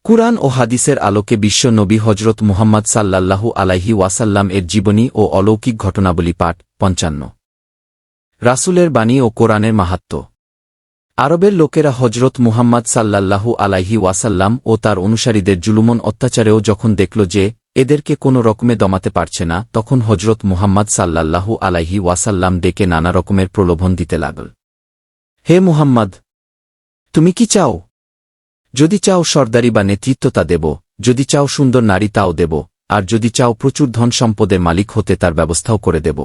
কুরআন ও হাদিসের আলোকে বিশ্ব নবী হজরত মুহাম্মদ সাল্লাল্লাহু আলাইহি ওয়াসাল্লাম এর জীবনী ও অলৌকিক ঘটনাবলী পাঠ ৫৫। রাসূলের বাণী ও কোরআনের মাহাত্ম্য। আরবের লোকেরা হজরত মুহাম্মদ সাল্লাল্লাহু আলাইহি ওয়াসাল্লাম ও তার অনুসারীদের জুলুমন অত্যাচারেও যখন দেখল যে এদেরকে কোনো রকমে দমাতে পারছে না, তখন হজরত মুহাম্মদ সাল্লাল্লাহু আলাইহি ওয়াসাল্লাম ডেকে নানা রকমের প্রলোভন দিতে লাগল। হে মুহাম্মদ, তুমি কি চাও? যদি চাও সর্দারি বা নেতৃত্ব তা দেব, যদি চাও সুন্দর নারী তাও দেব, আর যদি চাও প্রচুর ধন সম্পদের মালিক হতে তার ব্যবস্থাও করে দেব।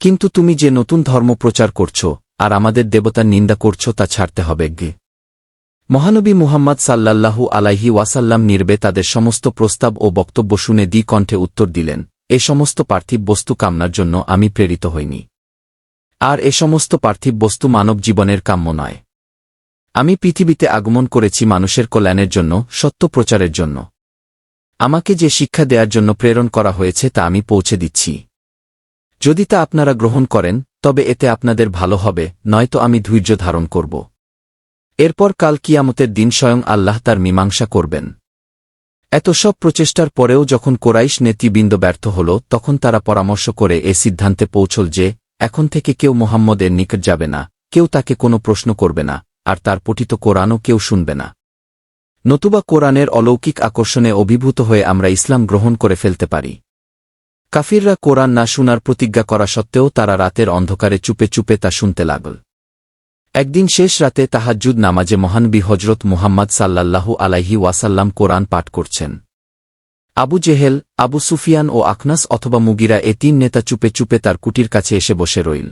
কিন্তু তুমি যে নতুন ধর্ম প্রচার করছ আর আমাদের দেবতার নিন্দা করছ তা ছাড়তে হবে গে। মহানবী মুহাম্মদ সাল্লাল্লাহু আলাইহি ওয়াসাল্লাম নির্বে তাদের সমস্ত প্রস্তাব ও বক্তব্য শুনে দ্বিকণ্ঠে উত্তর দিলেন, এ সমস্ত পার্থিব বস্তু কামনার জন্য আমি প্রেরিত হইনি, আর এ সমস্ত পার্থিব বস্তু মানব জীবনের কাম্য নয়। আমি পৃথিবীতে আগমন করেছি মানুষের কল্যাণের জন্য, সত্য প্রচারের জন্য। আমাকে যে শিক্ষা দেওয়ার জন্য প্রেরণ করা হয়েছে তা আমি পৌঁছে দিচ্ছি। যদি তা আপনারা গ্রহণ করেন তবে এতে আপনাদের ভালো হবে, নয়তো আমি ধৈর্য ধারণ করব। এরপর কাল কিয়ামতের দিন স্বয়ং আল্লাহ তার মীমাংসা করবেন। এত সব প্রচেষ্টার পরেও যখন কোরাইশ নেতৃবৃন্দ ব্যর্থ হল, তখন তারা পরামর্শ করে এ সিদ্ধান্তে পৌঁছল যে এখন থেকে কেউ মুহাম্মদের নিকট যাবে না, কেউ তাকে কোনো প্রশ্ন করবে না, আর তার পঠিত কোরআনও কেউ শুনবে না। নতুবা কোরআনের অলৌকিক আকর্ষণে অভিভূত হয়ে আমরা ইসলাম গ্রহণ করে ফেলতে পারি। কাফিররা কোরআন না শোনার প্রতিজ্ঞা করা সত্ত্বেও তারা রাতের অন্ধকারে চুপে চুপে তা শুনতে লাগল। একদিন শেষ রাতে তাহাজ্জুদ নামাজে মহানবী হজরত মুহাম্মদ সাল্লাল্লাহু আলাইহি ওয়াসাল্লাম কোরআন পাঠ করছেন। আবু জেহেল, আবু সুফিয়ান ও আখনাস অথবা মুগিরা এ তিন নেতা চুপে চুপে তার কুটির কাছে এসে বসে রইল।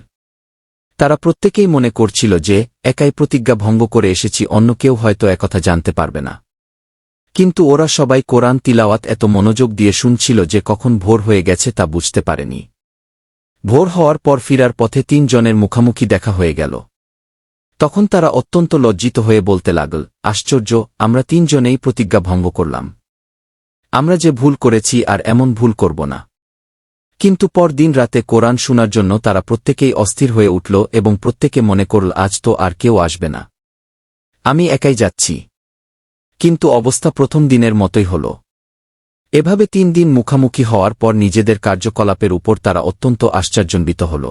তারা প্রত্যেকেই মনে করছিল যে একাই প্রতিজ্ঞা ভঙ্গ করে এসেছি, অন্য কেউ হয়তো একথা জানতে পারবে না। কিন্তু ওরা সবাই কোরআন তিলাওয়াত এত মনোযোগ দিয়ে শুনছিল যে কখন ভোর হয়ে গেছে তা বুঝতে পারেনি। ভোর হওয়ার পর ফিরার পথে ৩ জনের মুখামুখি দেখা হয়ে গেল। তখন তারা অত্যন্ত লজ্জিত হয়ে বলতে লাগল, আশ্চর্য, আমরা ৩ জনেই প্রতিজ্ঞা ভঙ্গ করলাম। আমরা যে ভুল করেছি আর এমন ভুল করব না। কিন্তু পরদিন রাতে কোরআন শোনার জন্য তারা প্রত্যেকেই অস্থির হয়ে উঠল এবং প্রত্যেকে মনে করল আজ তো আর কেউ আসবে না, আমি একাই যাচ্ছি। কিন্তু অবস্থা প্রথম দিনের মতোই হল। এভাবে ৩ দিন মুখামুখি হওয়ার পর নিজেদের কার্যকলাপের উপর তারা অত্যন্ত আশ্চর্যান্বিত হল।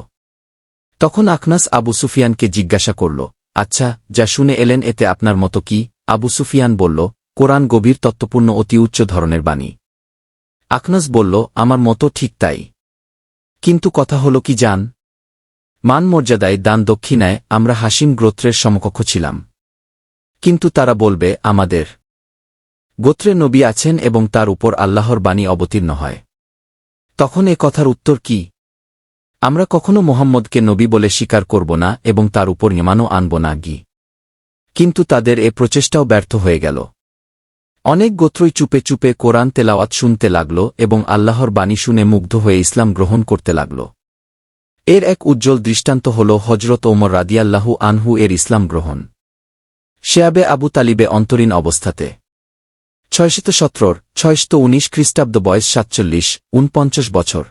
তখন আখনাস আবু সুফিয়ানকে জিজ্ঞাসা করল, আচ্ছা, যা শুনে এলেন এতে আপনার মতো কি? আবু সুফিয়ান বলল, কোরআন গভীর তত্ত্বপূর্ণ অতি উচ্চ ধরনের বাণী। আখনাস বলল, আমার মতো ঠিক তাই। কিন্তু কথা হল কি জান? মান মর্যাদায়, দান দক্ষিণায় আমরা হাসিম গোত্রের সমকক্ষ ছিলাম। কিন্তু তারা বলবে আমাদের গোত্রে নবী আছেন এবং তার উপর আল্লাহর বাণী অবতীর্ণ হয়। তখন এ কথার উত্তর কি? আমরা কখনো মুহাম্মদকে নবী বলে স্বীকার করব না এবং তার উপর ঈমানও আনব না গি। কিন্তু তাদের এ প্রচেষ্টাও ব্যর্থ হয়ে গেল। অনেক গোত্রই চুপে চুপে কোরআন তেলাওয়াত শুনতে লাগল এবং আল্লাহর বাণী শুনে মুগ্ধ হয়ে ইসলাম গ্রহণ করতে লাগল। এর এক উজ্জ্বল দৃষ্টান্ত হল হজরত ওমর রাদিয়াল্লাহু আনহু এর ইসলাম গ্রহণ। শেয়াবে আবু তালিবে অন্তরীণ অবস্থাতে 617-619 খ্রিস্টাব্দ, বয়স 47-49 বছর।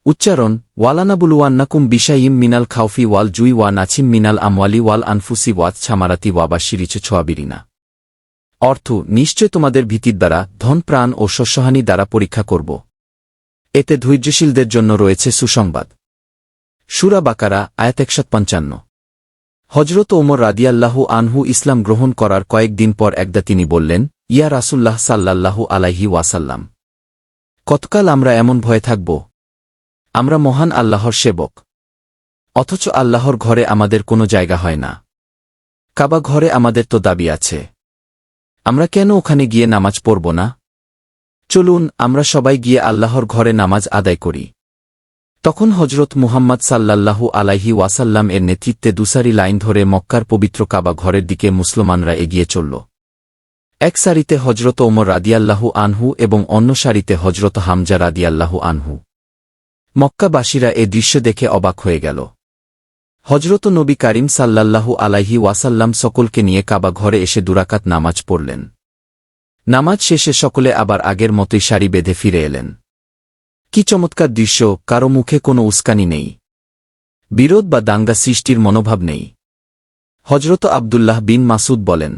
উচ্চারণ ওয়ালানাবুলুয়ান্নাকুম বিশাইয়িম মিনাল খাউফি ওয়াল জুই ওয়া নাছিম মিনাল আমওয়ালি ওয়াল আনফুসি ওয়াত ছামারাতি ওয়াবাশিরিচ ছোয়াবিরিনা। অর্থ, নিশ্চয় তোমাদের ভীতির দ্বারা, ধন প্রাণ ও শস্যহানি দ্বারা পরীক্ষা করব। এতে ধৈর্যশীলদের জন্য রয়েছে সুসংবাদ। সূরা বাকারা, আয়াত ১৫৫। হজরত ওমর রাদিয়াল্লাহু আনহু ইসলাম গ্রহণ করার কয়েকদিন পর একদা তিনি বললেন, ইয়া রাসূলুল্লাহ সাল্লাল্লাহু আলাইহি ওয়াসাল্লাম, কতকাল আমরা এমন ভয়ে থাকব? আমরা মহান আল্লাহর সেবক, অথচ আল্লাহর ঘরে আমাদের কোনো জায়গা হয় না। কাবা ঘরে আমাদের তো দাবি আছে, আমরা কেন ওখানে গিয়ে নামাজ পড়ব না? চলুন আমরা সবাই গিয়ে আল্লাহর ঘরে নামাজ আদায় করি। তখন হজরত মুহাম্মদ সাল্লাল্লাহু আলাইহি ওয়াসাল্লাম এর নেতৃত্বে দুসারি লাইন ধরে মক্কার পবিত্র কাবা ঘরের দিকে মুসলমানরা এগিয়ে চলল। এক সারিতে হজরত ওমর রাদিয়াল্লাহু আনহু এবং অন্য সারিতে হজরত হামজা রাদিয়াল্লাহু আনহু। মক্কাবাসীরা এ দৃশ্য দেখে অবাক হয়ে গেল। হজরত নবী কারীম সাল্লাল্লাহু আলাইহি ওয়াসাল্লাম সকলকে নিয়ে কাবা ঘরে এসে 2 রাকাত নামাজ পড়লেন। নামাজ শেষে সকলে আবার আগের মতোই সারি বেঁধে ফিরে এলেন। কি চমৎকার দৃশ্য! কারো মুখে কোনো উস্কানি নেই, বিরোধ বা দাঙ্গা সৃষ্টির মনোভাব নেই। হজরত আব্দুল্লাহ বিন মাসুদ বলেন,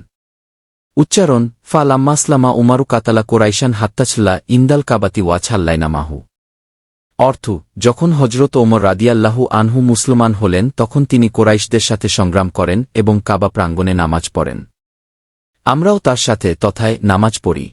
উচ্চারণ ফা লাম্মাসলামা উমারু কাতালা কোরাইশান হাত্তাছল্লা ইন্দাল কাবাতি ওয়াছাল্লাইনা মাহু। অর্থ, যখন হজরত ওমর রাদিয়াল্লাহু আনহু মুসলমান হলেন তখন তিনি কোরাইশদের সাথে সংগ্রাম করেন এবং কাবা প্রাঙ্গণে নামাজ পড়েন। আমরাও তার সাথে তথায় নামাজ পড়ি।